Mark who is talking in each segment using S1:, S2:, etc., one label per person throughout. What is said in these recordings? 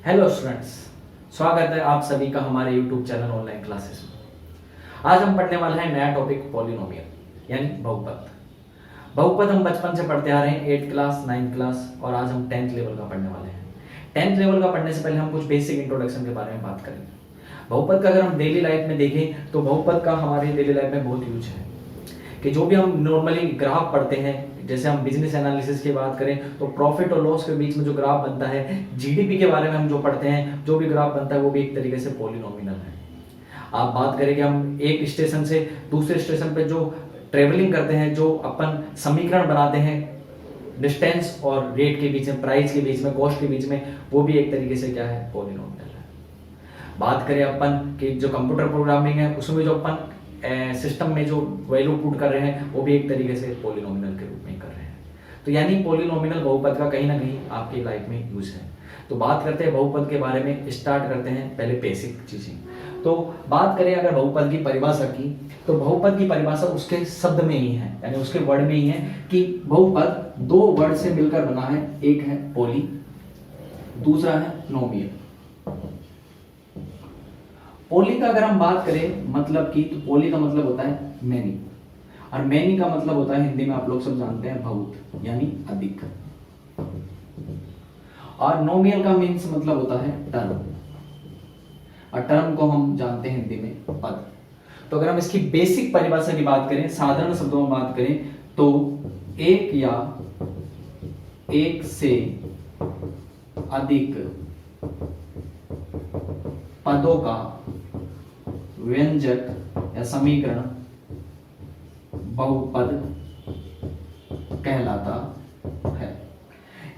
S1: Hello students, स्वागत है आप सभी का हमारे यूट्यूब चैनल ऑनलाइन क्लासेस में। आज हम पढ़ने वाले हैं नया टॉपिक पॉलिनोमियल यानी बहुपद। बहुपद हम बचपन से पढ़ते आ रहे हैं, 8th क्लास 9th क्लास और आज हम 10th लेवल का पढ़ने वाले हैं। 10th लेवल का पढ़ने से पहले हम कुछ बेसिक इंट्रोडक्शन के बारे में बात करेंगे। बहुपद का अगर हम डेली लाइफ में देखें तो बहुपद का हमारे डेली लाइफ में बहुत यूज है कि जो भी हम नॉर्मली ग्राफ पढ़ते हैं, जैसे हम बिजनेस एनालिसिस की बात करें तो प्रॉफिट और लॉस के बीच में जो ग्राफ बनता है, जीडीपी के बारे में हम जो पढ़ते हैं, जो भी ग्राफ बनता है वो भी एक तरीके से पॉलिनोमियल है। आप बात करें कि हम एक स्टेशन से दूसरे स्टेशन पे जो ट्रेवलिंग करते हैं, जो अपन समीकरण बनाते हैं डिस्टेंस और रेट के बीच में, प्राइस के बीच में, कॉस्ट के बीच में, वो भी एक तरीके से क्या है, पॉलिनोमियल है। बात करें अपन कि जो कंप्यूटर प्रोग्रामिंग है उसमें जो अपन सिस्टम में जो वैल्यू पुट कर रहे हैं वो भी एक तरीके से पॉलिनोमियल के रूप में कर रहे हैं। तो यानी पॉलिनोमियल बहुपद का कहीं ना कहीं आपकी लाइफ में यूज है। तो बात करते हैं बहुपद के बारे में, स्टार्ट करते हैं पहले बेसिक चीजें। तो बात करें अगर बहुपद की परिभाषा की, तो बहुपद की परिभाषा उसके शब्द में ही है, यानी उसके वर्ड में ही है कि बहुपद दो वर्ड से मिलकर बना है। एक है पॉली, दूसरा है नोमियल। पॉली का अगर हम बात करें मतलब की, तो पॉली का मतलब होता है मैनी, और मैनी का मतलब होता है हिंदी में आप लोग सब जानते हैं बहुत, यानी अधिक। और नोमियल का मीन्स मतलब होता है टर्म, और टर्म को हम जानते हैं हिंदी में पद। तो अगर हम इसकी बेसिक परिभाषा की बात करें, साधारण शब्दों में बात करें तो एक या एक से अधिक पदों का व्यंजक या समीकरण बहुपद कहलाता है।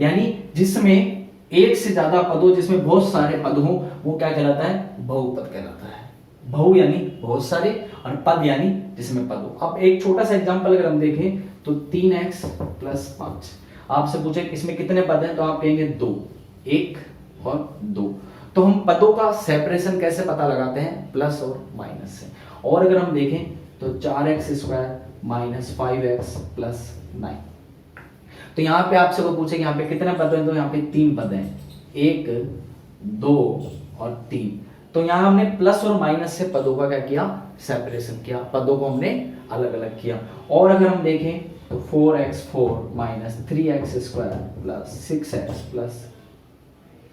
S1: यानी जिसमें एक से ज्यादा पद हो, जिसमें बहुत सारे पद हो, वो क्या कहलाता है, बहुपद कहलाता है। बहु यानी बहुत सारे और पद यानी जिसमें पद हो। अब एक छोटा सा एग्जांपल अगर हम देखें तो 3x + 5, आपसे पूछे इसमें कितने पद हैं तो आप कहेंगे 2, 1 और 2। तो हम पदों का सेपरेशन कैसे पता लगाते हैं, प्लस और माइनस से। और अगर हम देखें तो 4x² - 5x + 9। तो यहां पे आपसे वो पूछे कि यहाँ पे कितने पद हैं, तो यहाँ पे 3 पद हैं, 1, 2 और 3। तो यहां हमने प्लस और माइनस से पदों का क्या किया, सेपरेशन किया, पदों को हमने अलग अलग किया। और अगर हम देखें तो 4x4 - 3x² + 6x +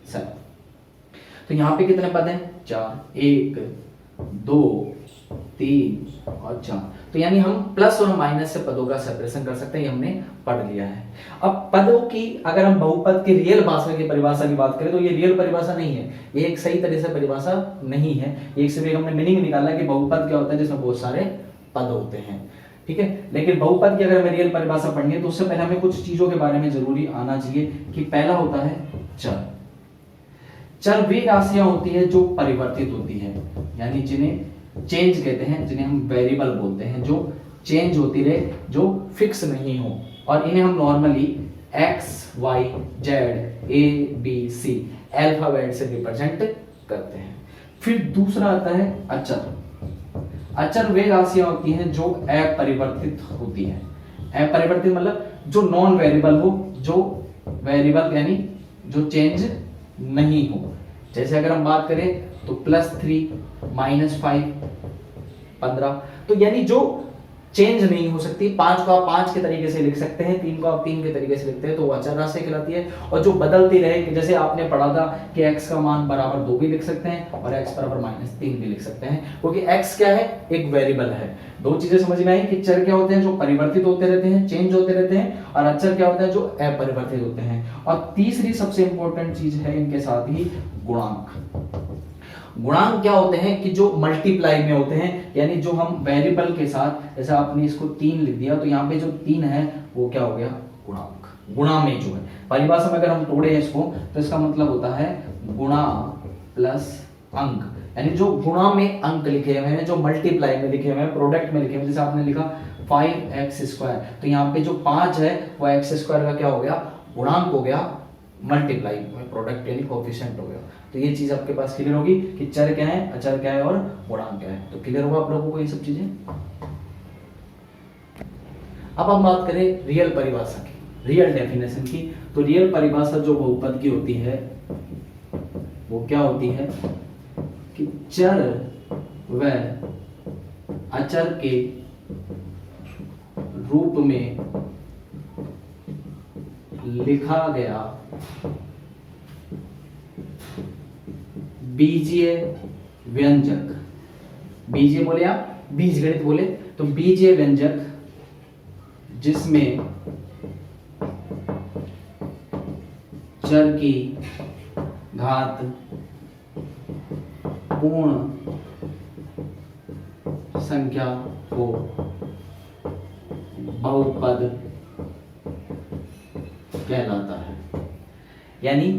S1: 7। तो यहां पे कितने पद हैं, 4, 1, 2, 3 और 4। तो यानी हम प्लस और माइनस से पदों का सेपरेशन कर सकते हैं, ये हमने पढ़ लिया है। अब पदों की अगर हम बहुपद की रियल भाषा की परिभाषा की बात करें तो ये रियल परिभाषा नहीं है, ये एक सही तरह से परिभाषा नहीं है। एक से हमने मीनिंग निकाला कि बहुपद क्या होता है, जिसमें बहुत सारे पद होते हैं, ठीक है। लेकिन बहुपद की अगर हमें रियल परिभाषा पढ़नी है तो उससे पहले हमें कुछ चीजों के बारे में जरूरी आना चाहिए कि पहला होता है चर। चर वे राशियां होती है जो परिवर्तित होती है, यानी जिन्हें चेंज कहते हैं, जिन्हें हम वेरिएबल बोलते हैं, जो चेंज होती रहे, जो फिक्स नहीं हो। और इन्हें हम normally x, y, z, a, b, c alphabet से रिप्रेजेंट करते हैं। फिर दूसरा आता है अचर। अचर वे राशियां होती हैं जो अपरिवर्तित होती है। अपरिवर्तित मतलब जो नॉन वेरिएबल हो, जो वेरिएबल यानी जो चेंज नहीं हो। जैसे अगर हम बात करें तो +3 - 5 15। तो यानी जो चेंज नहीं हो सकती, 5 को आप 5 के तरीके से लिख सकते हैं, 3 को आप 3 के तरीके से लिखते हैं, तो वो अचर राशि कहलाती है। और जो बदलती रहे, कि जैसे आपने पढ़ा था कि x का मान बराबर 2 भी लिख सकते हैं और x बराबर -3 भी लिख सकते हैं, क्योंकि x क्या है, एक वेरिएबल है। दो चीजें समझ में आई कि चर क्या होते हैं, जो परिवर्तित होते रहते हैं, चेंज होते रहते हैं, और अचर क्या होता है, जो अपरिवर्तित होते हैं। और तीसरी सबसे इंपॉर्टेंट चीज है इनके साथ ही गुणांक। गुणांक क्या होते हैं कि जो मल्टीप्लाई में होते हैं, यानी जो हम वेरिएबल के साथ, जैसे आपने इसको 3 लिख दिया तो यहाँ पे जो 3 है वो क्या हो गया, गुणांक। गुणा में जो है परिभाषा में अगर हम तोड़े इसको तो इसका मतलब होता है गुणा प्लस अंक, यानी जो गुणा में अंक लिखे हुए हैं, जो मल्टीप्लाई में लिखे हुए हैं, प्रोडक्ट में लिखे हुए हैं। जैसे आपने लिखा 5x², तो यहाँ पे जो 5 है वो x² का क्या हो गया, गुणांक हो गया, मल्टीप्लाई में प्रोडक्ट यानी कोएफिशिएंट हो गया। तो ये चीज आपके पास क्लियर होगी कि चर क्या है, अचर क्या है और गुणांक क्या है। तो क्लियर होगा आप लोगों को ये सब चीजें। अब हम बात करें रियल परिभाषा की, रियल डेफिनेशन की। तो रियल परिभाषा जो बहुपद की होती है वो क्या होती है कि चर व अचर के रूप में लिखा गया बीजीय व्यंजक, बीजीय बोले आप बीजगणित बोले तो बीजीय व्यंजक जिसमें चर की घात पूर्ण संख्या को बहुपद कहलाता है। यानी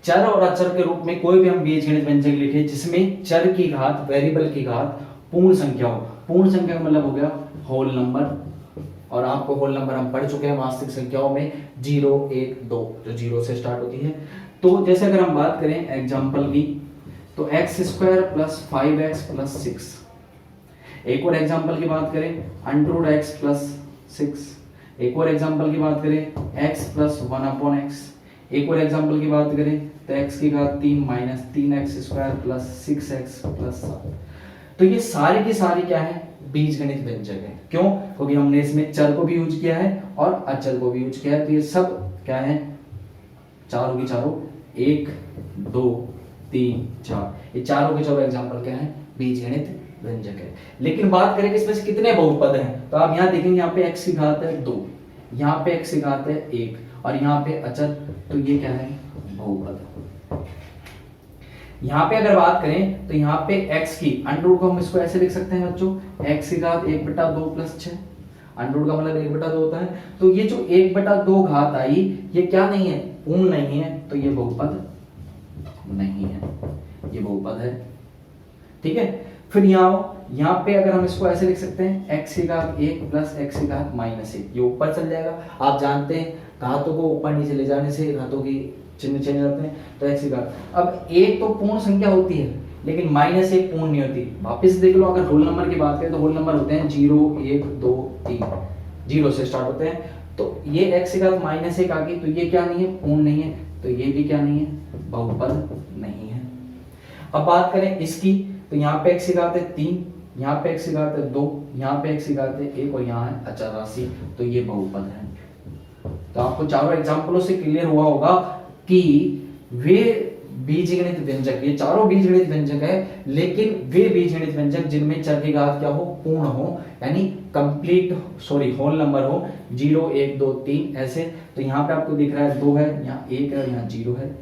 S1: चर और अचर के रूप में कोई भी हम बीजगणित व्यंजक लिखे जिसमें चर की घात, वेरिएबल की घात पूर्ण संख्या हो। पूर्ण संख्या का मतलब हो गया होल नंबर, और आपको होल नंबर हम पढ़ चुके हैं वास्तविक संख्याओं में 0, 1, 2 जो 0 से स्टार्ट होती है। तो जैसे अगर हम बात करें एग्जांपल की, तो x² + 5x + 6। एक और एग्जांपल की बात करें √x + 6। एक और एग्जांपल की बात करें x + 1/x। एक और एग्जांपल की बात करें तो x की घात 3 - 3x² + 6x + 7। तो ये सारी की सारी क्या है, बीजगणित व्यंजक है। क्यों? क्योंकि हमने इसमें चर को भी यूज किया है और अचर को भी यूज किया है। तो ये सब क्या है, चारों की चारों 1, 2, 3, 4, ये चारों के चारों एग्जांपल क्या है, बीजगणित व्यंजक है। लेकिन बात करें कि इसमें से कितने बहुपद हैं, तो आप यहाँ देखेंगे यहाँ पे x की घात है 2, यहाँ पे x की घात है 1 और यहाँ पे अचर, तो ये क्या है, बहुपद। यहाँ पे अगर बात करें तो यहाँ पे x की अंडर को हम इसको ऐसे लिख सकते हैं बच्चों, x की घात 1/2 + 6। अंडर का मतलब 1/2 होता है। तो ये जो 1/2 घात आई ये क्या नहीं है, पूर्ण नहीं है, तो ये बहुपद नहीं है, ये बहुपद है। ठीक है। फिर यहाँ पे अगर हम इसको ऐसे लिख सकते हैं x की घात 1 + x की घात -1, ये ऊपर चल जाएगा। आप जानते हैं घातों को ऊपर नीचे ले जाने से घातों की चिन्ह चेंज होते हैं। तो x की घात, अब 1 तो पूर्ण संख्या होती है लेकिन -1 पूर्ण नहीं होती। वापस देख लो, अगर होल नंबर की बात करें तो होल नंबर होते हैं 0, 1, 2, 3, 0 से स्टार्ट होते हैं। तो ये x की घात -1 आ गई, तो ये क्या नहीं है, पूर्ण नहीं है, तो ये भी क्या नहीं है, बहुपद नहीं है। अब बात करें इसकी, तो यहाँ पे x की घात है 3, यहाँ पे x की घात है 2, यहाँ पे x की घात है 1 और यहाँ है अचर राशि, तो ये बहुपद है। तो आपको चारों एग्जांपलों से क्लियर हुआ होगा कि वे बीजगणित व्यंजक, ये चारों बीजगणित व्यंजक है, लेकिन वे बीजगणित व्यंजक जिनमें चर की घात क्या हो, पूर्ण हो, यानी कंप्लीट होल नंबर हो, 0, 1, 2, 3 ऐसे। तो यहाँ पे आपको दिख रहा है 2 है, यहाँ 1 है और यहाँ 0 है।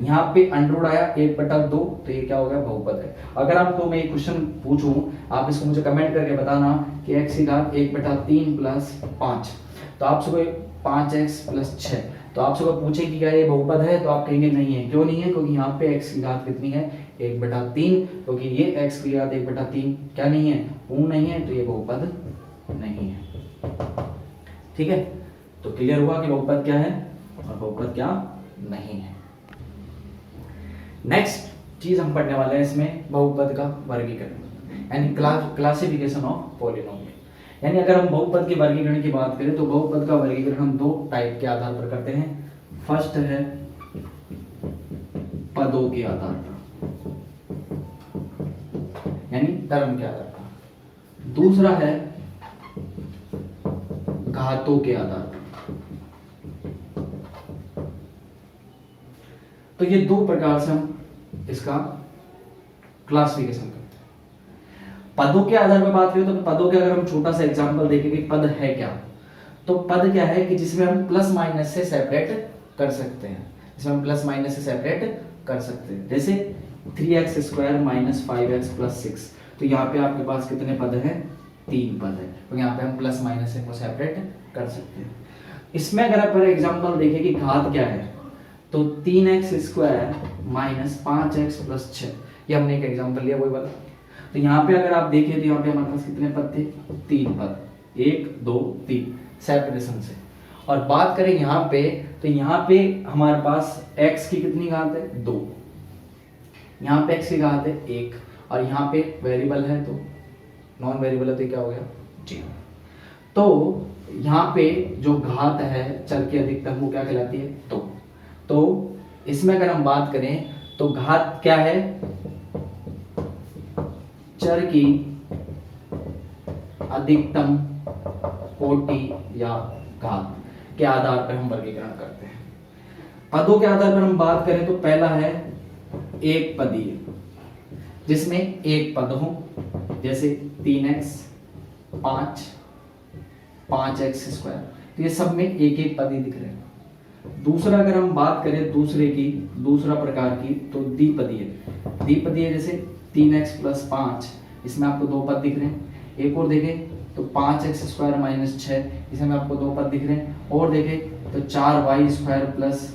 S1: यहाँ पे अंडर आया 1/2, तो ये क्या हो गया, बहुपद है। अगर आपको मैं एक क्वेश्चन पूछूं, आप इसको मुझे कमेंट करके बताना कि x की घात 1/3 + 5, तो आपसे कोई 5x + 6, तो आपसे कोई पूछे कि क्या ये बहुपद है, तो आप कहेंगे नहीं है। क्यों नहीं है? क्योंकि यहाँ पे x की घात कितनी है, 1/3, क्योंकि ये x की घात 1/3 क्या नहीं है, पूर्ण नहीं है, तो ये बहुपद नहीं है। ठीक है, तो क्लियर हुआ कि बहुपद क्या है और बहुपद क्या नहीं है। नेक्स्ट चीज हम पढ़ने वाले हैं इसमें, बहुपद का वर्गीकरण, यानी क्लासिफिकेशन ऑफ पॉलिनोमियल। यानी अगर हम बहुपद के वर्गीकरण की बात करें तो बहुपद का वर्गीकरण हम 2 टाइप के आधार पर करते हैं। फर्स्ट है पदों के आधार पर, यानी टर्म के आधार पर। दूसरा है घातों के आधार पर। तो ये 2 प्रकार से हम इसका क्लासिफिकेशन करते हैं। पदों के आधार पर बात करें तो पदों के, अगर हम छोटा सा एग्जांपल देखें कि पद है क्या, तो पद क्या है कि जिसमें हम प्लस माइनस से सेपरेट कर सकते हैं, जिसमें हम प्लस माइनस से सेपरेट कर सकते हैं। जैसे 3x² - 5x + 6, तो यहाँ पे आपके पास कितने पद हैं, 3 पद है, तो यहाँ पे हम प्लस माइनस से सेपरेट कर सकते हैं। इसमें अगर आप एग्जांपल देखें कि घात क्या है, तो 3x² - 5x + 6, ये हमने एक एग्जांपल लिया वही वाला। तो यहाँ पे अगर आप देखें तो यहाँ पे हमारे पास कितने पद थे, 3 पद, 1, 2, 3 सेपरेशन से। और बात करें यहाँ पे, तो यहाँ पे हमारे पास x की कितनी घात है, 2, यहाँ पे x की घात है 1 और यहाँ पे वेरिएबल है, तो नॉन वेरिएबल है, तो क्या हो गया, 0। तो यहाँ पे जो घात है चर की अधिकतम वो क्या कहलाती है, 2। तो इसमें अगर हम बात करें तो घात क्या है, चर की अधिकतम कोटि या घात के आधार पर हम वर्गीकरण करते हैं। पदों के आधार पर हम बात करें तो पहला है एक पदीय, जिसमें एक पद हो, जैसे 3x 5x स्क्वायर, तो ये सब में एक एक पद ही दिख रहे हैं। दूसरा अगर हम बात करें दूसरा प्रकार की, तो द्विपदीय जैसे 3x + 5, इसमें आपको दो पद दिख रहे हैं। एक और देखें तो 5x स्क्वायर माइनस 6, इसमें आपको दो पद दिख रहे हैं। और देखें तो 4y स्क्वायर प्लस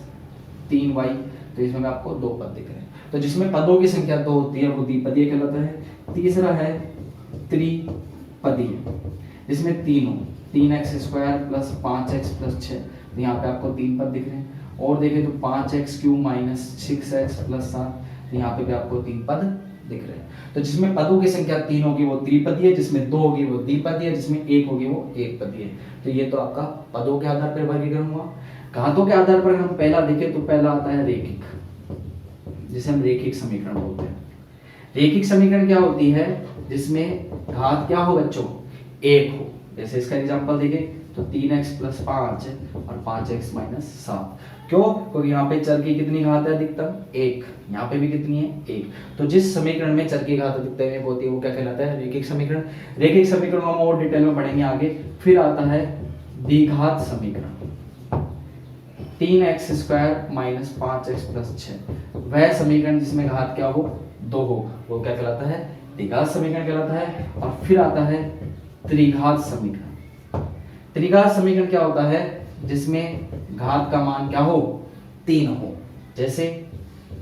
S1: 3y, तो इसमें आपको दो पद दिख रहे हैं। तो जिसमें पदों की संख्या दो होती है वो द्विपदीय कहलाता है। तीसरा है त्रिपदीय, जिसमें तीन हो, 3x square plus 5x plus 6, तो यहाँ पे आपको तीन पद दिख रहे हैं। और देखें तो 5x³ माइनस 6x प्लस 7, तो यहाँ पे भी आपको तीन पद दिख रहे हैं। तो जिसमें पदों की संख्या तीन होगी वो त्रिपदीय, जिसमें दो होगी वो द्विपदीय, जिसमें एक होगी वो एक पदीय। तो ये तो आपका पदों के आधार पर वर्गीकरण हुआ। घातों के आधार पर हम पहला देखें तो पहला आता है रेखिक, जिसे हम रेखिक समीकरण बोलते हैं। रेखिक समीकरण क्या होती है, जिसमें घात क्या हो बच्चों, एक हो। जैसे इसका एग्जांपल देखें तो 3x + 5 और 5x - 7। क्यों? क्योंकि यहाँ पे चर की कितनी घात है अधिकतम, एक। यहाँ पे भी कितनी है, एक। तो जिस समीकरण में चर की घात अधिकतम एक होती है वो क्या कहलाता है, रेखिक समीकरण। रेखिक समीकरण को हम और डिटेल में पढ़ेंगे आगे। फिर आता है द्विघात समीकरण, 3x square minus 5x plus 6। वह समीकरण जिसमें घात क्या हो, दो हो, वो क्या कहलाता है, द्विघात समीकरण कहलाता है। और फिर आता है त्रिघात समीकरण। त्रिघात समीकरण क्या होता है, जिसमें घात का मान क्या हो, 3 हो। जैसे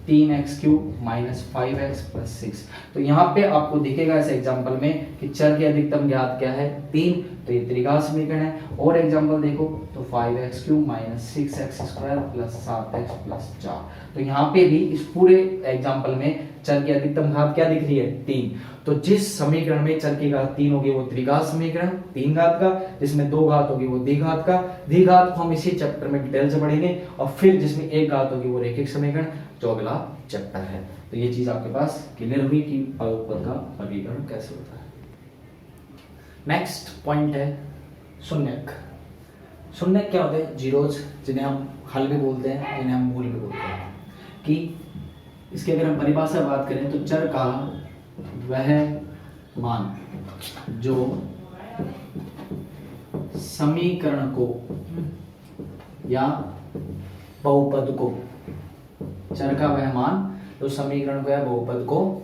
S1: 3x³ माइनस 5x प्लस 6। तो यहाँ पे आपको दिखेगा इस एग्जांपल में कि चर की अधिकतम घात क्या है, 3, तो ये त्रिघात समीकरण है। और एग्जांपल देखो तो 5x³ minus 6x square plus 7x plus 4। तो यहाँ पे भी इस पूरे एग्जांपल में चर की अधिकतम घात क्या दिख रही है, 3। तो जिस समीकरण में चर की घात 3 होगी वो त्रिघात समीकरण, 3 घात का। जिसमें दो घात होगी वो द्विघात का। द्विघात को हम इसी चैप्टर में डिटेल से पढ़ेंगे। और फिर जिसमें एक घात होगी वो रेखिक समीकरण, जो अगला चैप्टर है। तो ये चीज आपके पास क्लियर हुई कि बहुपद का वर्गीकरण कैसे होता है। नेक्स्ट पॉइंट है शून्यक। शून्यक क्या होते हैं, जीरोज, जिन्हें हम हल भी बोलते हैं, जिन्हें हम मूल भी बोलते हैं। कि इसकी अगर हम परिभाषा बात करें तो चर का वह मान जो समीकरण को या बहुपद को, चर का वह मान जो समीकरण को या बहुपद को।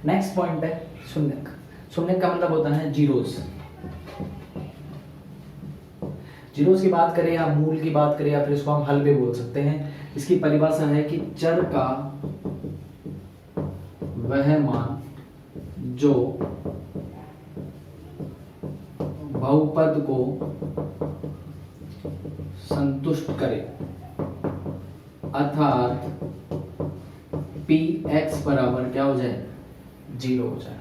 S1: नेक्स्ट पॉइंट है शून्यक। शून्यक का मतलब होता है जीरोस। जीरोस की बात करें या मूल की बात करें या फिर इसको हम हल भी बोल सकते हैं। इसकी परिभाषा है कि चर का वह मान जो बहुपद को संतुष्ट करे, अर्थात px बराबर क्या हो जाए, 0 हो जाए,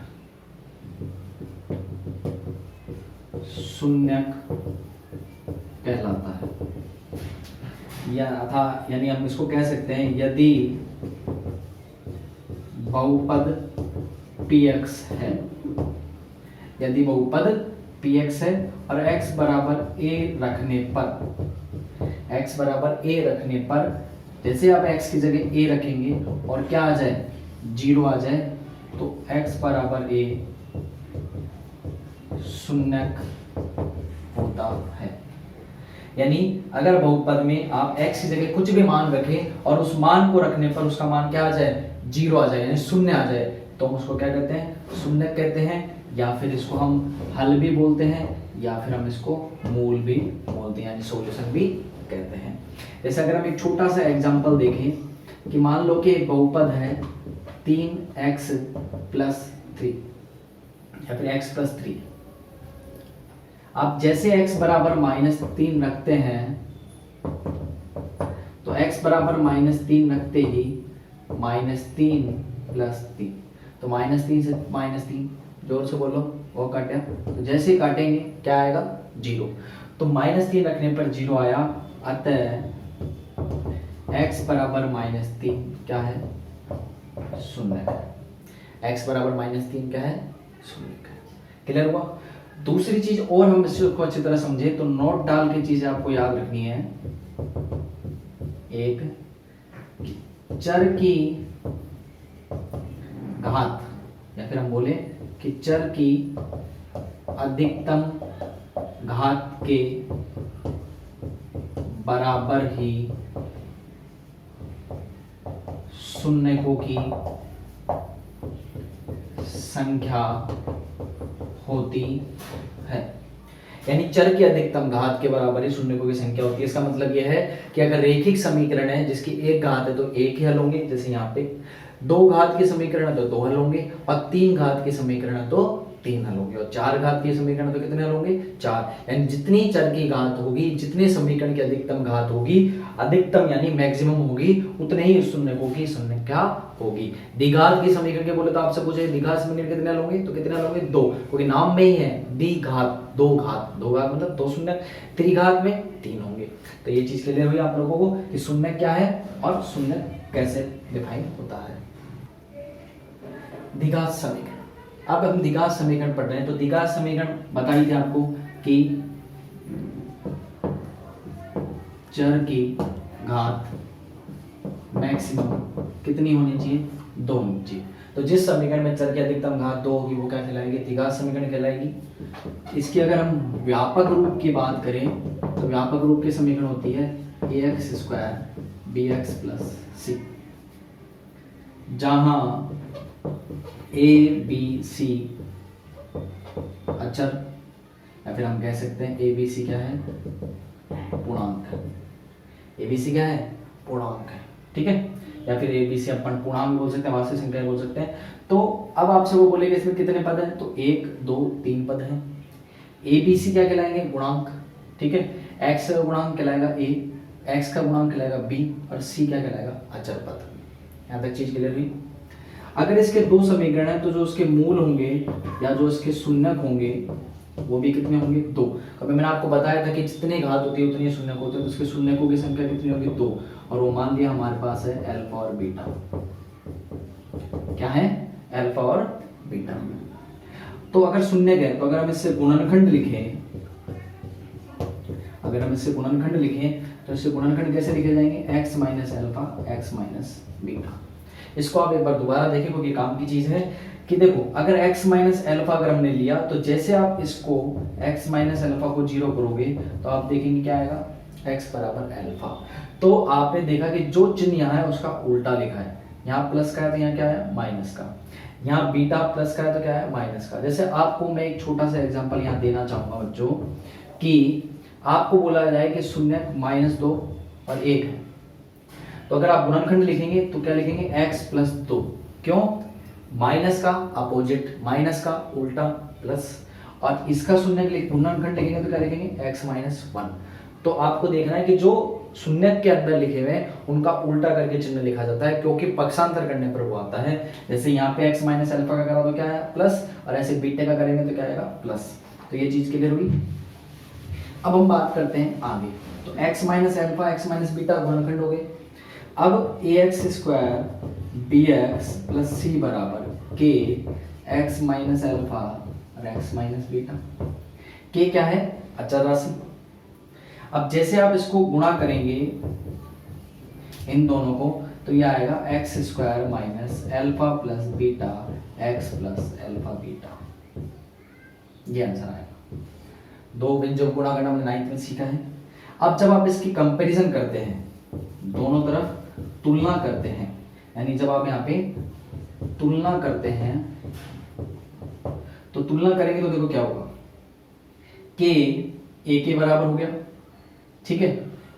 S1: शून्यक कहलाता है। या अथा यानी हम इसको कह सकते हैं, यदि बहुपद px है, यदि बहुपद px है और x बराबर a रखने पर, जैसे आप x की जगह a रखेंगे और क्या आ जाए, 0 आ जाए, तो x बराबर a शून्यक होता है। यानी अगर बहुपद में आप x की जगह कुछ भी मान रखें और उस मान को रखने पर उसका मान क्या आ जाए, 0 आ जाए, यानी शून्य आ जाए, तो हम उसको क्या कहते हैं, शून्यक कहते हैं। या फिर इसको हम हल भी बोलते हैं, या फिर हम इसको मूल भी बोलते हैं, यानी सॉल्यूशन भी कहते हैं। जैसे अगर हम एक छोटा सा एग्जांपल देखें कि मान लो कि एक बहुपद है 3x + 3 या फिर x + 3। आप जैसे x बराबर -3 रखते हैं, तो x बराबर -3 रखते ही -3 + 3, तो -3 से -3, जोर से बोलो, वो काटे। तो जैसे ही काटेंगे क्या आएगा, 0। तो -3 रखने पर 0 आया, अतः x बराबर -3 क्या है, शून्य है। x बराबर -3 क्या है, शून्य है। क्लियर हुआ। दूसरी चीज और हम इसको अच्छी तरह समझे तो नोट डाल के चीजें आपको याद रखनी है। एक चर की घात या फिर हम बोले कि चर की अधिकतम घात के बराबर ही शून्यकों की संख्या होती है। यानी चर की अधिकतम घात के बराबर ही शून्यकों की संख्या होती है। इसका मतलब यह है कि अगर रैखिक समीकरण है जिसकी एक घात है तो एक ही हल होंगे, जैसे यहाँ पे दो घात के समीकरण है तो दो हल होंगे, और तीन घात के समीकरण है तो तीन हल होंगे, और चार घात के समीकरण तो कितने हल होंगे, चार। यानी जितनी चर की घात होगी, जितने समीकरण की अधिकतम घात होगी, अधिकतम यानी मैक्सिमम होगी, उतने ही शून्यकों की संख्या होगी। द्विघात की समीकरण के बोले तो आपसे पूछे द्विघात समीकरण कितने हल होंगे, तो कितने हल होंगे, दो, क्योंकि नाम में ही है द्विघात, दो घात, दो घात मतलब दो शून्य, त्रिघात में तीन होंगे। तो ये चीज क्लियर हुई आप लोगों को कि शून्य क्या है और शून्य कैसे डिफाइन होता है। द्विघात समीकरण, अब हम द्विघात समीकरण पढ़ रहे हैं तो द्विघात समीकरण बताई थी आपको कि चर की घात मैक्सिमम कितनी होनी चाहिए, दो होनी चाहिए। तो जिस समीकरण में चर की अधिकतम घात दो होगी वो क्या कहलाएगी, द्विघात समीकरण कहलाएगी। इसकी अगर हम व्यापक रूप की बात करें तो व्यापक रूप की समीकरण होती है ax² bx + c, जहां a b c अचर या फिर हम कह सकते हैं a b c क्या है, पूर्णांक है। a b c क्या है, पूर्णांक है, ठीक है। या फिर a b c अपन पूर्णांक बोल सकते हैं, वास्तविक संख्या बोल सकते हैं। तो अब आपसे वो बोलेगा इसमें कितने पद हैं, तो 1 2 3 पद हैं। a b c क्या कहलाएंगे, गुणांक, ठीक है। x का गुणांक कहलाएगा a, x का गुणांक कहलाएगा b और c क्या कहलाएगा, अचर पद। यहाँ तक चीज क्लियर हुई। अगर इसके दो समीकरण हैं तो जो उसके मूल होंगे या जो इसके शून्यक होंगे वो भी कितने होंगे, दो। कभी मैंने आपको बताया था कि जितनी घात होती है उतनी शून्यक होते हैं, तो उसके शून्यकों की संख्या कितनी होगी, दो। और वो मान लिया हमारे पास है अल्फा और बीटा। क्या है, अल्फा और बीटा। तो अगर शून्यक है तो अगर हम इससे गुणनखंड लिखें, अगर हम इससे गुणनखंड लिखें तो इससे गुणनखंड कैसे लिखे जाएंगे, x minus alpha x minus beta. इसको आप एक बार दोबारा देखें क्योंकि काम की चीज है कि देखो अगर x माइनस अल्फा अगर हमने लिया तो जैसे आप इसको x माइनस अल्फा को जीरो करोगे तो आप देखेंगे क्या आएगा, x बराबर अल्फा। तो आपने देखा कि जो चिन्ह यहाँ है उसका उल्टा लिखा है, यहाँ प्लस का है तो यहाँ क्या है, माइनस का। यहाँ बीटा प्लस का है तो क्या है, माइनस का। जैसे आपको मैं एक छोटा सा एग्जांपल यहाँ देना चाहूंगा बच्चों कि आपको बोला जाए कि शून्य -2 और 1 है, तो अगर आप गुणनखंड लिखेंगे तो क्या लिखेंगे, x + 2। क्यों, माइनस का अपोजिट, माइनस का उल्टा प्लस, और इसका शून्य गुणनखंड लिखेंगे तो क्या लिखेंगे, x - 1। तो आपको देखना है कि जो शून्य के अंदर लिखे हुए हैं उनका उल्टा करके चिन्ह लिखा जाता है, क्योंकि पक्षांतर करने पर वो आता है। जैसे यहाँ पे x माइनस अल्फा का करा तो क्या है, प्लस, और ऐसे बीटा का करेंगे तो क्या आएगा, प्लस। तो ये चीज क्लियर हुई। अब हम बात करते हैं आगे। तो x minus alpha x minus beta गुणनखंड हो गए। अब ax² bx + c बराबर k x माइनस अल्फा और x माइनस बीटा। k क्या है, अचर राशि। अब जैसे आप इसको गुणा करेंगे इन दोनों को तो ये आएगा x² minus alpha plus beta x plus alpha beta. ये आंसर आएगा। दो व्यंजक गुणा करना हमने 9th में सीखा है। अब जब आप इसकी कंपैरिजन करते हैं, दोनों तरफ तुलना करते हैं, यानी जब आप यहाँ पे तुलना करते हैं तो तुलना करेंगे तो देखो क्या होगा, k a के बराबर हो गया, ठीक है।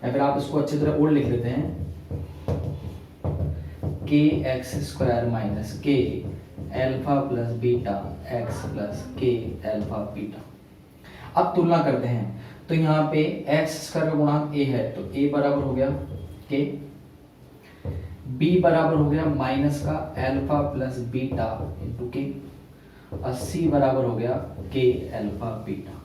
S1: या फिर आप इसको अच्छी तरह और लिख लेते हैं, kx² minus k alpha plus beta x plus k alpha beta. अब तुलना करते हैं तो यहाँ पे x² का गुणांक a है तो a बराबर हो गया k, b बराबर हो गया माइनस का alpha plus beta into k, और c बराबर हो गया k अल्फा बीटा।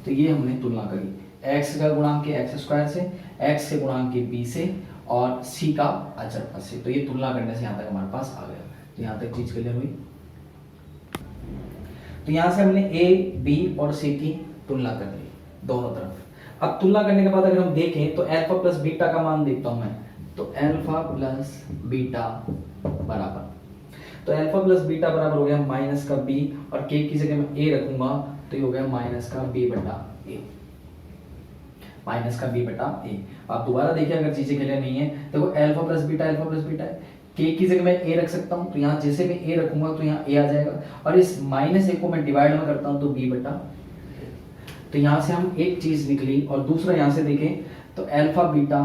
S1: तो ये हमने तुलना करी, x का गुणांक के x² से, x के गुणांक के b से, और सी का अचर पद से। तो ये तुलना करने से यहाँ तक हमारे पास आ गया। तो यहाँ तक चीज क्लियर हुई। तो यहाँ से हमने ए बी और सी की तुलना कर ली दोनों तरफ। अब तुलना करने के बाद अगर हम देखें तो अल्फा प्लस बीटा का मान देखता हूं मैं, तो अल्फा प्लस बीटा बराबर, तो अल्फा प्लस बीटा बराबर हो गया माइनस का बी, और के की जगह मैं ए रखूंगा तो ये हो गया माइनस का बी बटा ए, माइनस का बी बटा ए। आप दोबारा देखिए अगर चीजें क्लियर नहीं है, देखो अल्फा प्लस बीटा है, के की जगह मैं ए रख सकता हूं, तो यहाँ जैसे मैं ए रखूंगा तो यहाँ ए आ जाएगा, और इस माइनस ए को मैं डिवाइड में करता हूं तो बी बटा। तो यहाँ से हम एक चीज निकली, और दूसरा यहाँ से देखें तो अल्फा बीटा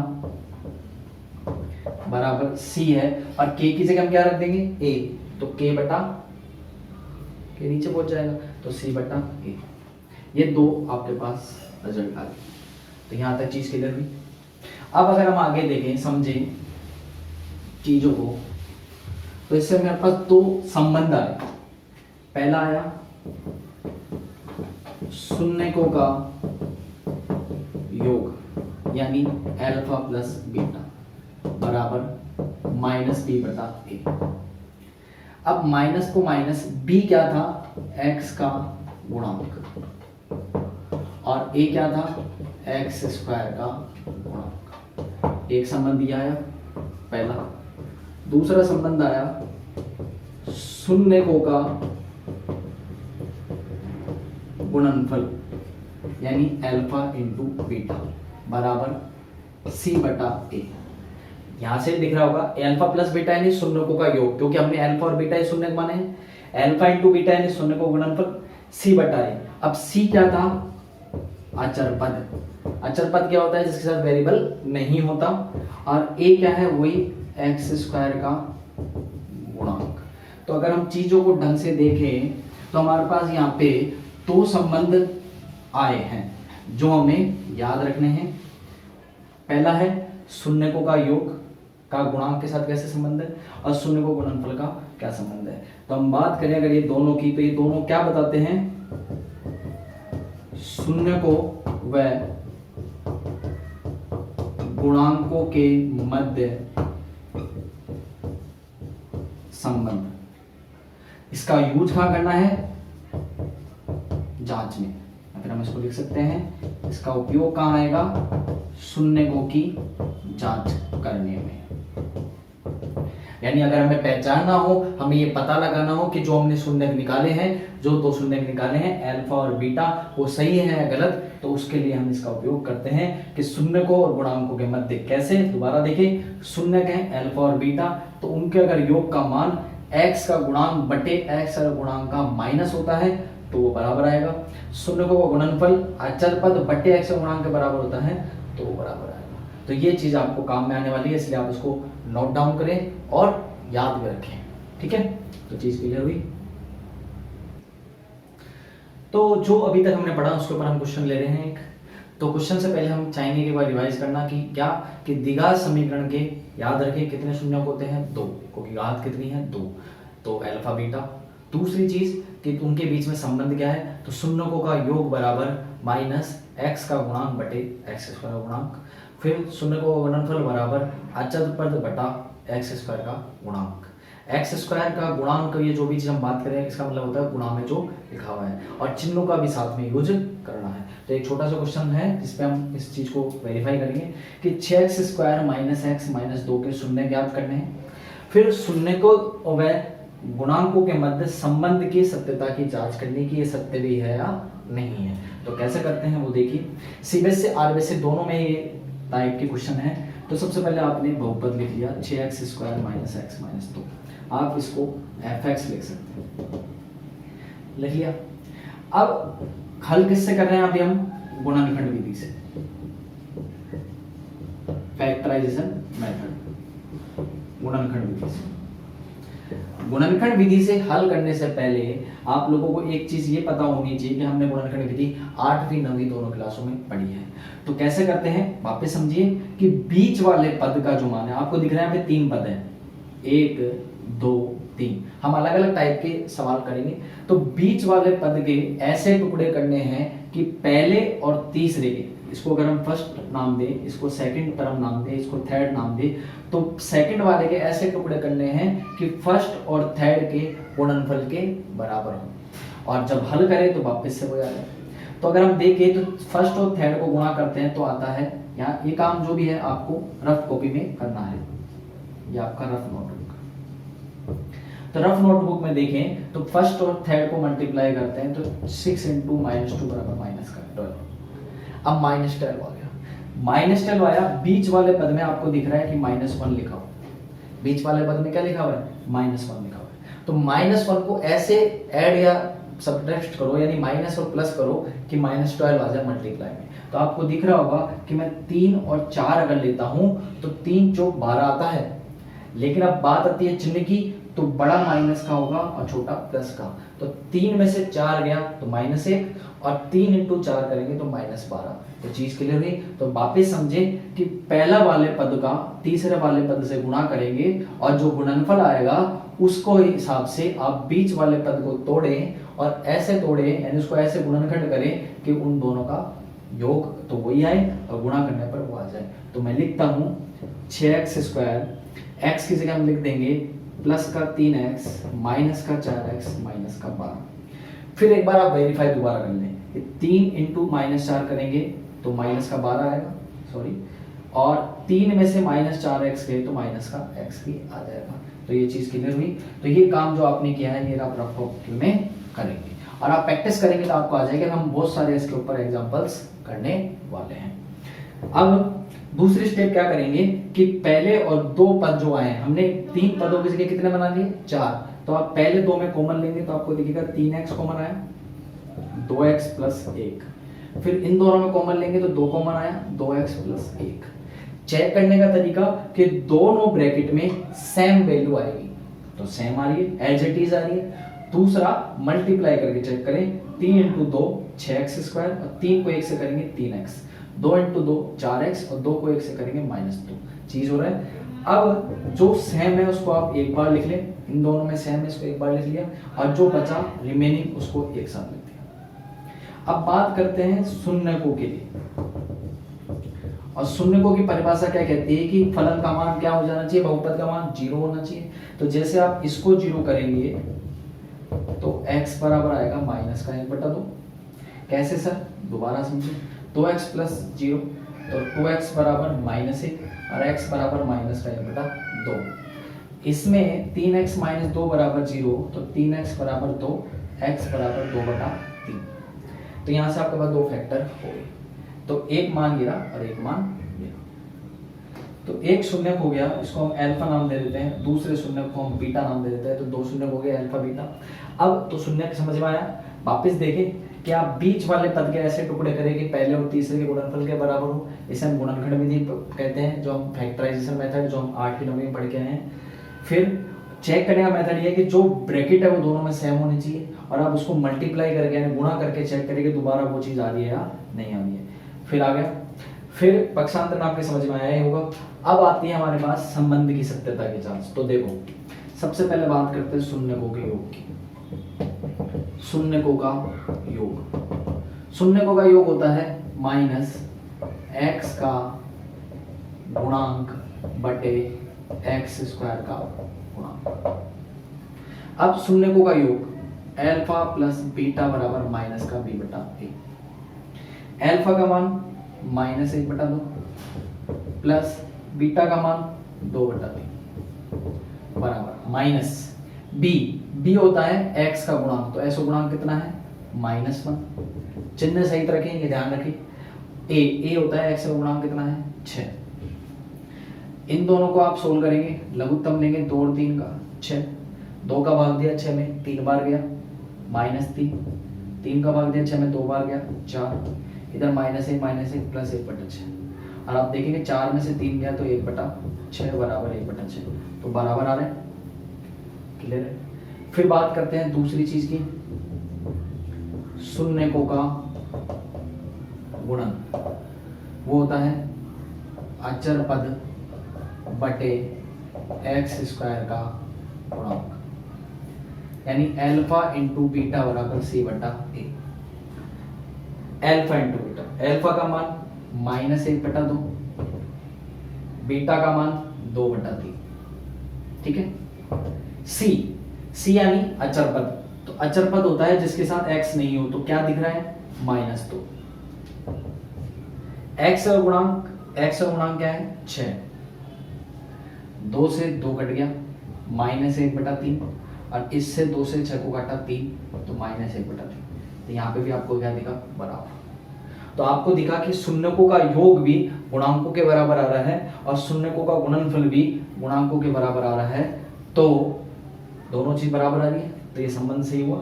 S1: बराबर सी है, और के की जगह हम क्या रख देंगे ए, तो के बटा के नीचे पहुंच जाएगा, तो सी बटा ए। ये दो आपके पास रिजल्ट आ गए। तो यहां तक चीज क्लियर हुई। अब अगर हम आगे देखें, समझें चीजों को, तो इससे मेरे पास दो संबंध आए। पहला आया शून्यकों का योग, यानी अल्फा प्लस बीटा बराबर माइनस बी बटा ए। अब माइनस को माइनस, बी क्या था x का गुणांक, और a क्या था x स्क्वायर का गुणांक। एक संबंध दिया है पहला। दूसरा संबंध आया शून्यकों का गुणनफल, यानी अल्फा इंटू बीटा बराबर सी बटा ए। यहां से दिख रहा होगा अल्फा प्लस बीटा यानी शून्यकों का योग, क्योंकि हमने अल्फा और बीटा शून्य माने हैं। अल्फा इंटू बीटा यानी शून्य को गुणनफल सी बटा ए। अब सी क्या था अचर पद। अचर पद क्या होता है जिसके साथ वेरिएबल नहीं होता, और ए क्या है वही एक्स स्क्वायर का गुणांक। तो अगर हम चीजों को ढंग से देखें तो हमारे पास यहाँ पे दो संबंध आए हैं जो हमें याद रखने हैं। पहला है शून्यकों का योग का गुणांक के साथ कैसे संबंध है, और शून्य को गुणनफल का क्या संबंध है। तो हम बात करें अगर ये दोनों की, तो ये दोनों क्या बताते हैं, शून्य को व गुणांकों के मध्य संबंध। इसका यूज कहां करना है, जांच में। फिर हम इसको लिख सकते हैं, इसका उपयोग कहां आएगा, शून्यकों की जांच करने में। यानी अगर हमें पहचानना हो, हमें ये पता लगाना हो कि जो हमने शून्य निकाले हैं, जो दो शून्य निकाले हैं अल्फा और बीटा, वो सही है या गलत, तो उसके लिए हम इसका उपयोग करते हैं कि शून्यकों और गुणांकों के मध्य कैसे। दोबारा देखिए, शून्य है अल्फा और बीटा, तो उनके अगर योग का मान x का गुणांक बटे x का गुणांक का माइनस होता है तो वो बराबर आएगा। शून्यकों का गुणनफल अचर पद बटे x का गुणांक के बराबर होता है तो वो बराबर आएगा। तो ये चीज आपको काम में आने वाली है, इसलिए आप उसको नोट डाउन करें और याद भी रखें। ठीक है, तो चीज क्लियर हुई। तो जो अभी तक हमने पढ़ा उसके ऊपर हम क्वेश्चन ले रहे हैं एक। तो क्वेश्चन से पहले हम चाहेंगे कि बार रिवाइज करना कि क्या कि द्विघात समीकरण के याद रखें कितने शून्य होते हैं, दो, क्योंकि घात कितनी है, दो, तो अल्फा बीटा। दूसरी चीज कि उनके बीच में संबंध क्या है, तो शून्यकों का योग बराबर माइनस x का गुणांक बटे x स्क्वायर का गुणांक। फिर शून्यकों का गुणनफल बराबर अचर पद बटा x स्क्वायर का गुणांक। एक्स स्क्वायर का गुणांक, ये जो भी चीज हम बात करें इसका मतलब होता है गुणा में जो लिखा हुआ है, और चिन्हों का भी साथ में यूज करना है। तो एक छोटा सा क्वेश्चन है जिसपे हम इस चीज को वेरीफाई करेंगे कि 6x square minus x minus 2 के शून्य ज्ञात करने हैं। फिर शून्य को व गुणांकों के मध्य संबंध की सत्यता की जांच करने की, ये सत्य भी है या नहीं है। तो कैसे करते हैं वो देखिए। सीबीएस से आरबीएस से दोनों में ये टाइप के क्वेश्चन है। तो सबसे पहले आपने बहुपद लिख लिया 6x square minus x minus 2, आप इसको fx लिख सकते हैं, लिख लिया। अब हल किससे कर रहे हैं, अभी हम गुणनखंड विधि से, फैक्टराइजेशन मेथड, गुणनखंड विधि से। गुणनखंड विधि से हल करने से पहले आप लोगों को एक चीज ये पता होनी चाहिए कि हमने गुणनखंड विधि 8वीं 9वीं दोनों क्लासों में पढ़ी है। तो कैसे करते हैं वापस समझिए कि बीच वाले पद का जो मान है, आपको दिख रहा है यहाँ पे 3 पद हैं, 1 2 3। हम अलग अलग टाइप के सवाल करेंगे। तो बीच वाले पद के ऐसे टुकड़े करने हैं कि पहले और तीसरे के इसको अगर हम फर्स्ट नाम दें, इसको सेकंड टर्म नाम दें, इसको थर्ड नाम दें, तो सेकंड वाले के ऐसे टुकड़े करने हैं कि फर्स्ट और थर्ड के गुणनफल के बराबर हो, और जब हल करें तो वापस से हो जाए। तो अगर हम देखें तो फर्स्ट और थर्ड को गुणा करते हैं तो आता है यहाँ, ये काम जो भी है आपको रफ कॉपी में करना है, ये आपका रफ नोटबुक। तो रफ नोटबुक में देखें तो फर्स्ट और थर्ड को मल्टीप्लाई करते हैं तो 6 इंटू -2 बराबर -12। अब -12 आ गया, -12 आया, बीच वाले पद में आपको दिख रहा है कि -1 लिखा हुआ, बीच वाले पद में क्या लिखा हुआ है, -1 लिखा हुआ है। तो -1 को ऐसे ऐड या सब्ट्रैक्ट करो, यानी माइनस और प्लस करो कि -12 आ जाए मल्टीप्लाई में। तो आपको दिख रहा होगा कि मैं 3 और 4 अगर लेता हूं तो 3 चौक 12 आता है, लेकिन अब बात आती है चिन्ह की, तो बड़ा माइनस का होगा और छोटा प्लस का। तो 3 में से 4 गया तो -1, और 3 इंटू 4 करेंगे तो -12। तो चीज क्लियर हुई। तो वापिस समझे कि पहला वाले पद का तीसरे वाले पद से गुणा करेंगे, और जो गुणनफल आएगा उसको हिसाब से आप बीच वाले पद को तोड़ें, और ऐसे तोड़े यानी उसको ऐसे गुणनखंड करें कि उन दोनों का योग तो वही आए और गुणा करने पर वो आ जाए। तो मैं लिखता हूं 6x², x की जगह हम लिख देंगे प्लस का 3x माइनस का 4x माइनस का 12। फिर एक बार आप वेरीफाई दोबारा कर लें, 3 इंटू -4 करेंगे तो माइनस का 12 आएगा, सॉरी, और 3 में से -4x गए तो माइनस का x भी आ जाएगा। तो ये चीज क्लियर हुई। तो ये काम जो आपने किया है ये आप रफ कॉपी में करेंगे, और आप प्रैक्टिस करेंगे तो आपको आ जाएगा। हम बहुत सारे इसके ऊपर एग्जांपल्स करने वाले हैं। अब दूसरी स्टेप क्या करेंगे कि पहले और 2 पद जो आए, हमने 3 पदों की जगह कितने बना लिए, 4। तो आप पहले 2 में कॉमन लेंगे तो आपको दिखेगा 3x कॉमन आया, 2x प्लस 1। फिर इन दोनों में कॉमन लेंगे तो 2 कॉमन आया, 2x प्लस 1। चेक करने का तरीका कि दोनों ब्रैकेट में सेम वैल्यू आएगी, तो सेम आ रही है, एज इट इज आ रही है। दूसरा मल्टीप्लाई करके चेक करें, 3 इंटू 2 6x², और 3 को 1 से करेंगे 3x, 2 इंटू 2 4x, और 2 को 1 से करेंगे -2। चीज हो रहा है। अब जो सेम है उसको आप एक बार लिख लें, इन दोनों में सेम है इसको एक बार लिख लिया, और जो बचा रिमेनिंग उसको एक साथ लिख दिया। अब बात करते हैं शून्यकों के लिए, और शून्यकों की परिभाषा क्या कहती है कि फलन का मान क्या हो जाना चाहिए, बहुपद का मान 0 होना चाहिए। तो जैसे आप इसको 0 करेंगे तो x बराबर आएगा -1/2। कैसे सर, दोबारा समझिए, 2x प्लस 0 तो 2x बराबर -1, और x बराबर -1/2। इसमें 3x - 2 बराबर 0, तो 3x बराबर 2, x बराबर 2/3। तो यहां से आपके पास 2 फैक्टर हो गए, तो एक मान गिरा और एक मान गिरा। तो एक शून्यक हो गया, इसको हम अल्फा नाम दे देते हैं, दूसरे शून्यक को हम बीटा नाम दे देते हैं। तो 2 शून्यक हो गए अल्फा बीटा। अब तो शून्यक समझ में आया। वापस देखें कि आप बीच वाले पद के ऐसे टुकड़े करें कि पहले और तीसरे के गुणनफल के बराबर हो, इसे हम गुणनखंड विधि कहते हैं, जो हम फैक्टराइजेशन मेथड जो हम 8वीं 9वीं में पढ़ के आए हैं। फिर चेक करने का मेथड ये है कि जो ब्रैकेट है वो दोनों में सेम होनी चाहिए, और आप उसको मल्टीप्लाई करके यानी गुणा करके चेक करेंगे दोबारा वो चीज आ रही है या नहीं आ रही है। फिर आ गया, फिर पक्षांतर आपके समझ में आया ही होगा। अब आती है हमारे पास संबंध की सत्यता की जांच। तो देखो, सबसे पहले बात करते हैं शून्यकों के योग की। शून्यकों का योग, शून्यकों का योग होता है -x का गुणांक बटे x² का गुणांक। अब शून्यकों का योग अल्फा प्लस बीटा बराबर माइनस का b/a। अल्फा का मान -1/2 प्लस बीटा का मान 2/3 बराबर माइनस b होता है x का गुणांक। तो ऐसा गुणांक कितना है, -1। चिन्ह सही रखें, ये ध्यान रखें। a होता है x का गुणांक कितना है, 6। इन दोनों को आप सोल्व करेंगे, लघुत्तम लेंगे 2 और 3 का 6, 2 का भाग दिया 6 में 3 बार गया -3, 3 का भाग दिया 6 में 2 बार गया 4, इधर -1 प्लस 1/6। और आप देखेंगे 4 में से 3 गया तो 1/6 बराबर 1/6, तो बराबर आ रहा है। क्लियर है। फिर बात करते हैं दूसरी चीज की, शून्यकों का गुणन। वो होता है अचर पद बटे x² का गुणांक, यानी अल्फा इंटू बीटा बराबर c/a। Alpha into beta, alpha का मान -1/2, बीटा का मान 2/3। ठीक है। सी यानी अचर पद। तो अचर पद होता है जिसके साथ x नहीं हो, तो क्या दिख रहा है -2। x का गुणांक क्या है 6, 2 से 2 कट गया -1/3, और इससे 2 से 6 को काटा 3, तो -1/3। तो यहाँ पे भी आपको क्या दिखा बराबर। तो आपको दिखा कि शून्यकों का योग भी गुणांकों के बराबर आ रहा है और शून्यकों का गुणनफल भी गुणांकों के बराबर आ रहा है, तो दोनों चीज बराबर आ रही है, तो ये संबंध सही हुआ।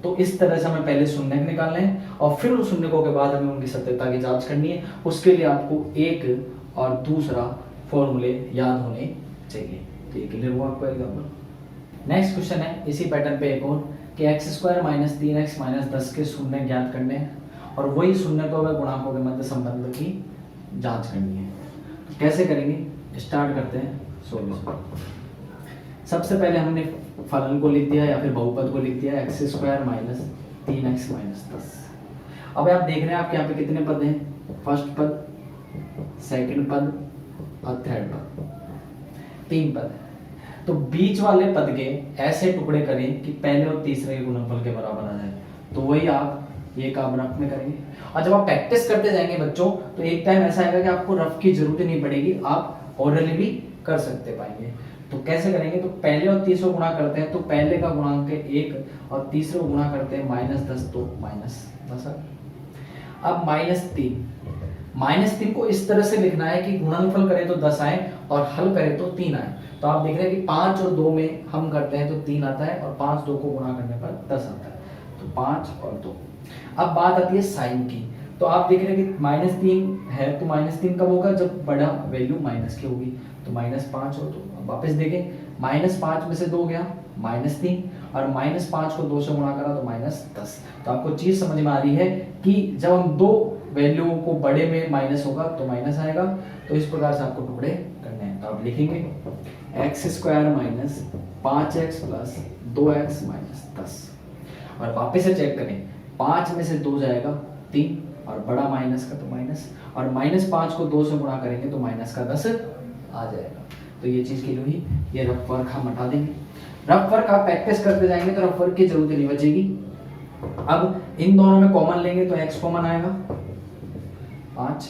S1: तो इस तरह से हमें पहले शून्यक निकालने हैं और फिर उन शून्यकों के बाद हमें उनकी सत्यता की जांच करनी है। उसके लिए आपको एक और दूसरा फॉर्मूले याद होने चाहिए। तो ये क्लियर हुआ आपको एग्जाम्पल। नेक्स्ट क्वेश्चन है इसी पैटर्न पे एक और कि x² - 3x - 10 के शून्य ज्ञात करने हैं और वही शून्यकों व गुणांकों के मध्य संबंध की जांच करनी है। तो कैसे करेंगे, स्टार्ट करते हैं सॉल्यूशन। सबसे पहले हमने फलन को लिख दिया या फिर बहुपद को लिख दिया x² - 3x - 10। अब आप देख रहे हैं आपके यहाँ पे कितने पद हैं, फर्स्ट पद, सेकंड पद और थर्ड पद, 3 पद। तो बीच वाले पद के ऐसे टुकड़े करें कि पहले और तीसरे के गुणनफल के बराबर आ जाए। तो वही आप ये काम रफ में करेंगे और जब आप प्रैक्टिस करते जाएंगे बच्चों, तो एक टाइम ऐसा आएगा कि आपको रफ की जरूरत ही नहीं पड़ेगी, आप ओरली भी कर सकते पाएंगे। तो कैसे करेंगे, तो पहले और तीसरे को गुणा करते हैं, तो पहले का गुणांक है 1 और तीसरे को गुणा करते हैं -10, तो -10। अब -3 को इस तरह से लिखना है कि गुणनफल करें तो 10 आए और हल करें तो 3 आए। तो आप देख रहे हैं कि 5 और 2 में हम करते हैं तो 3 आता है और 5 2 को गुणा करने पर 10 आता है, तो 5 और 2। अब बात आती है साइन की। तो आप देख रहे हैं कि -3 है, तो -3 कब होगा, जब बड़ा वैल्यू माइनस की होगी। तो -5 और 2। अब वापस देखें, -5 में से 2 गया -3 और -5 को 2 से गुणा करा तो -10। तो आपको चीज समझ में आ रही है कि जब हम दो वैल्यूओं को बड़े में माइनस होगा तो माइनस आएगा। तो इस प्रकार से आपको टुकड़े करने हैं। तो आप लिखेंगे x² - 5x + 2x - 10। और वापस से चेक करें, 5 में से 2 जाएगा 3 और बड़ा माइनस का तो माइनस, और -5 को 2 से गुणा करेंगे तो -10 आ जाएगा। तो ये चीज के लिए हुई। ये रफ वर्क हम हटा देंगे। रफ वर्क आप प्रैक्टिस करते जाएंगे तो रफ वर्क की जरूरत नहीं बचेगी। अब इन दोनों में कॉमन लेंगे तो x कॉमन आएगा 5,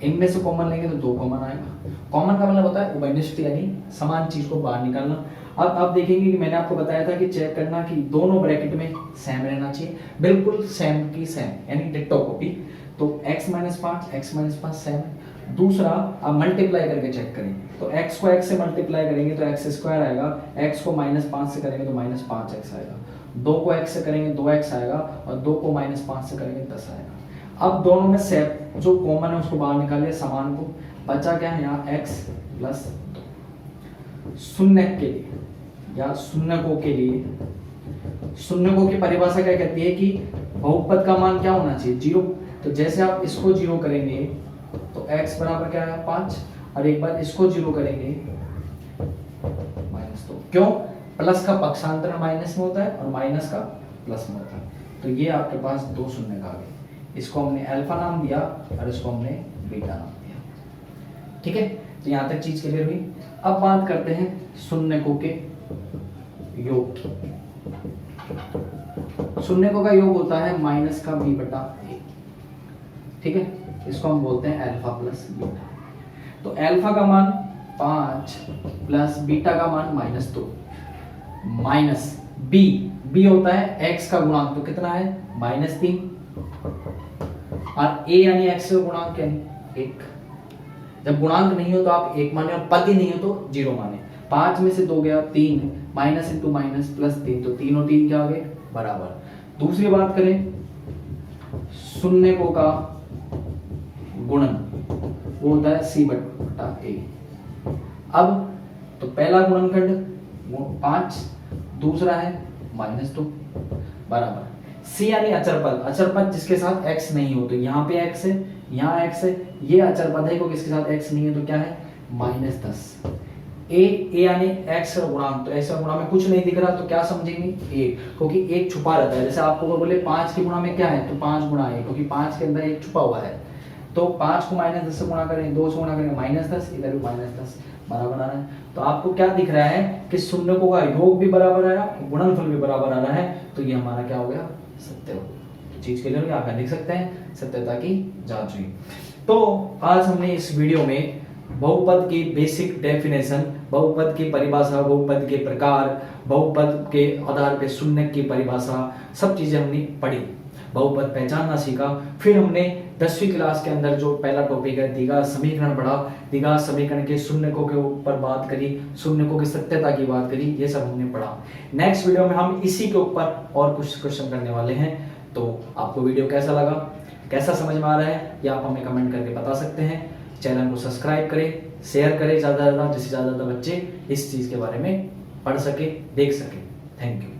S1: इनमें से कॉमन लेंगे तो 2 कॉमन आएगा। कॉमन का मतलब होता है उभयनिष्ठ, यानी समान चीज को बाहर निकालना। अब आप देखेंगे कि मैंने आपको बताया था कि चेक करना कि दोनों ब्रैकेट में सेम रहना चाहिए, बिल्कुल सेम की सेम, यानी डिट्टो कॉपी। तो x - 5 x - 5 सेम है। दूसरा आप मल्टीप्लाई करके चेक करें, तो x को x से मल्टीप्लाई करेंगे तो x² आएगा, x को -5 से करेंगे तो -5x आएगा, 2 को x से करेंगे 2x आएगा और 2 को -5 से करेंगे 10 आएगा। अब दोनों में सेम जो कॉमन है उसको बाहर निकालिए, समान को, बचा क्या है यहाँ x + 2। शून्य के लिए या शून्यकों के लिए, शून्यकों की परिभाषा क्या कहती है कि बहुपद का मान क्या होना चाहिए 0। तो जैसे आप इसको 0 करेंगे तो x बराबर क्या है 5, और एक बार इसको 0 करेंगे -2। क्यों, प्लस का पक्षांतर माइनस में होता है और माइनस का प्लस में होता है। तो ये आपके पास 2 शून्य आ गए। इसको हमने अल्फा नाम दिया और इसको हमने बीटा नाम दिया। ठीक है, तो यहाँ तक चीज क्लियर हुई। अब बात करते हैं शून्यकों के योग की। शून्यकों का योग होता है -b/a। ठीक है, इसको हम बोलते हैं अल्फा प्लस बीटा। तो अल्फा का मान 5 प्लस बीटा का मान -2 माइनस b होता है x का गुणांक, तो कितना है -3, और a यानी x का गुणांक यानी 1। जब गुणांक नहीं हो तो आप 1 माने और पद ही नहीं हो तो 0 माने। 5 में से 2 गया 3, माइनस इंटू माइनस +3, तो 3 और 3 क्या हो गए बराबर। दूसरी बात करें शून्यकों का गुणन, वो होता है c/a। अब तो पहला गुणनखंड 5, दूसरा है -2 बराबर c यानी अचर पद। अचर पद जिसके साथ x नहीं हो, तो यहाँ पे x है, यहाँ x है, ये अचर पद है, क्योंकि इसके साथ x नहीं है तो क्या है -10। a यानी x का गुणांक, तो x का गुणा में कुछ नहीं दिख रहा तो क्या समझेंगे 1, क्योंकि 1 छुपा रहता है। जैसे आपको बोले 5 के गुणा में क्या है, तो 5 × 1, क्योंकि 5 के अंदर 1 छुपा हुआ है। तो 5 को -10 से गुणा करें, 2 से गुणा करेंगे -10, इधर भी -10 बराबर आ रहा है। तो आपको क्या दिख रहा है कि शून्यकों का योग भी बराबर आया, गुणनफल भी बराबर आ रहा है, तो ये हमारा क्या हो गया, सत्य हो गया। चीज क्लियर हो गया, आप लिख सकते हैं सत्यता की जांच हुई। तो आज हमने इस वीडियो में बहुपद की बेसिक डेफिनेशन, बहुपद की परिभाषा, बहुपद के प्रकार, बहुपद के आधार पे शून्य की परिभाषा, सब चीजें हमने पढ़ी, बहुपद पहचानना सीखा। फिर हमने 10वीं क्लास के अंदर जो पहला टॉपिक है द्विघात समीकरण पढ़ा, द्विघात समीकरण के शून्यकों के ऊपर बात करी, शून्यकों की सत्यता की बात करी, ये सब हमने पढ़ा। नेक्स्ट वीडियो में हम इसी के ऊपर और कुछ क्वेश्चन करने वाले हैं। तो आपको वीडियो कैसा लगा, कैसा समझ में आ रहा है, ये आप हमें कमेंट करके बता सकते हैं। चैनल को सब्सक्राइब करें, शेयर करें ज़्यादा से ज़्यादा, जिससे ज़्यादा बच्चे इस चीज़ के बारे में पढ़ सके, देख सके। Thank you.